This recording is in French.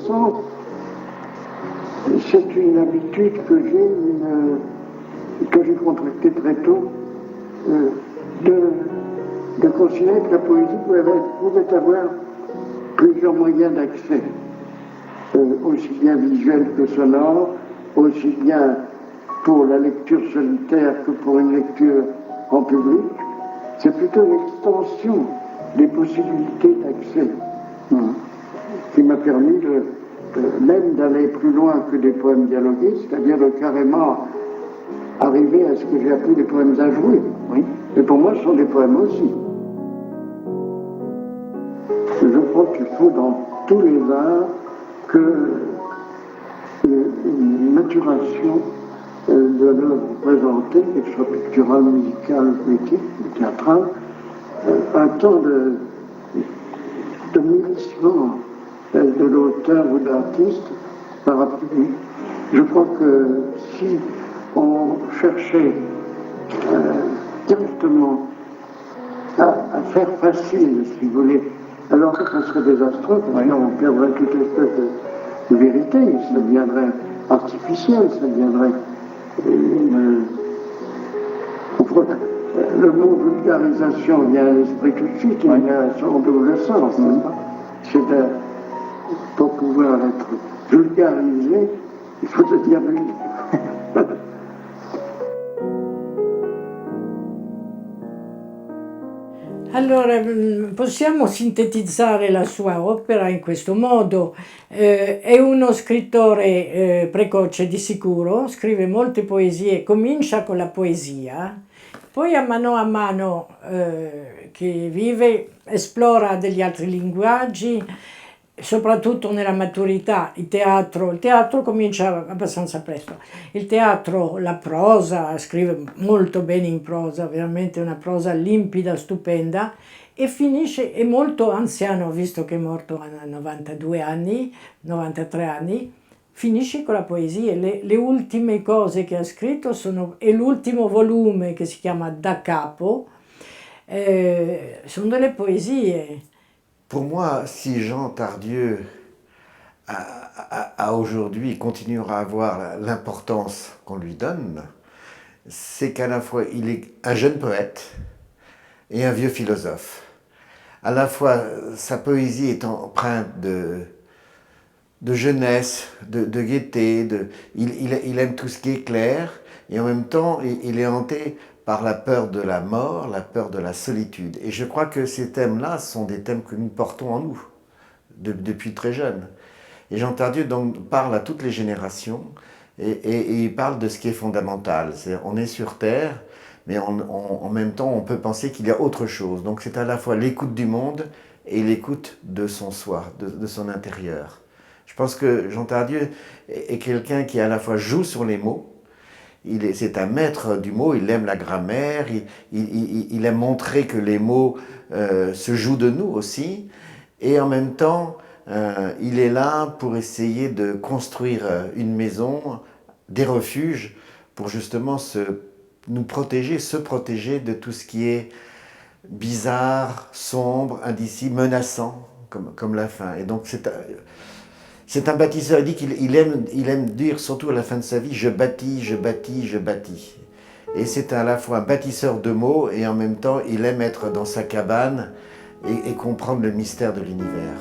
l'adolescence, c'est une habitude que j'ai contractée très tôt, de considérer que la poésie pouvait avoir plusieurs moyens d'accès, aussi bien visuels que sonores, aussi bien pour la lecture solitaire que pour une lecture en public. C'est plutôt l'extension des possibilités d'accès qui m'a permis même d'aller plus loin que des poèmes dialogués, c'est-à-dire de carrément arriver à ce que j'ai appelé des poèmes à jouer. Oui. Et pour moi, ce sont des poèmes aussi. Je crois qu'il faut dans tous les arts une maturation de l'œuvre présentée, qu'elle soit picturale, musicale, poétique, théâtrale, un temps de mûrissement de l'auteur ou de l'artiste par rapport à lui. Je crois que si on cherchait directement à faire facile, si vous voulez, alors que ce serait désastreux, parce qu'on perdrait toute espèce de vérité, ça deviendrait artificiel, ça deviendrait le mot vulgarisation vient à l'esprit tout de suite, il a son double sens, n'est-ce pas? C'est pour pouvoir être vulgarisé, il faut devenir vulgaire. Allora, possiamo sintetizzare la sua opera in questo modo. È uno scrittore precoce di sicuro, scrive molte poesie, comincia con la poesia, poi a mano che vive esplora degli altri linguaggi, soprattutto nella maturità. Il teatro comincia abbastanza presto. Il teatro, la prosa, scrive molto bene in prosa, veramente una prosa limpida, stupenda, e finisce, è molto anziano, visto che è morto a 92 anni, 93 anni, finisce con la poesia. Le ultime cose che ha scritto è l'ultimo volume che si chiama Da capo, sono delle poesie. Pour moi, si Jean Tardieu a aujourd'hui continuera à avoir l'importance qu'on lui donne, c'est qu'à la fois il est un jeune poète et un vieux philosophe. À la fois sa poésie est empreinte de jeunesse, de gaieté, il aime tout ce qui est clair, et en même temps il est hanté par la peur de la mort, la peur de la solitude. Et je crois que ces thèmes-là sont des thèmes que nous portons en nous, depuis très jeune. Et Jean Tardieu donc parle à toutes les générations, et il parle de ce qui est fondamental. On est sur Terre, mais en même temps on peut penser qu'il y a autre chose. Donc c'est à la fois l'écoute du monde et l'écoute de son soi, de son intérieur. Je pense que Jean Tardieu est quelqu'un qui à la fois joue sur les mots, c'est un maître du mot, il aime la grammaire, il aime montrer que les mots se jouent de nous aussi, et en même temps, il est là pour essayer de construire une maison, des refuges, pour justement nous protéger, se protéger de tout ce qui est bizarre, sombre, indicible, menaçant, comme la faim. Et donc c'est un bâtisseur. Il dit qu'il aime dire, surtout à la fin de sa vie, je bâtis, je bâtis, je bâtis. Et c'est à la fois un bâtisseur de mots et en même temps, il aime être dans sa cabane et comprendre le mystère de l'univers.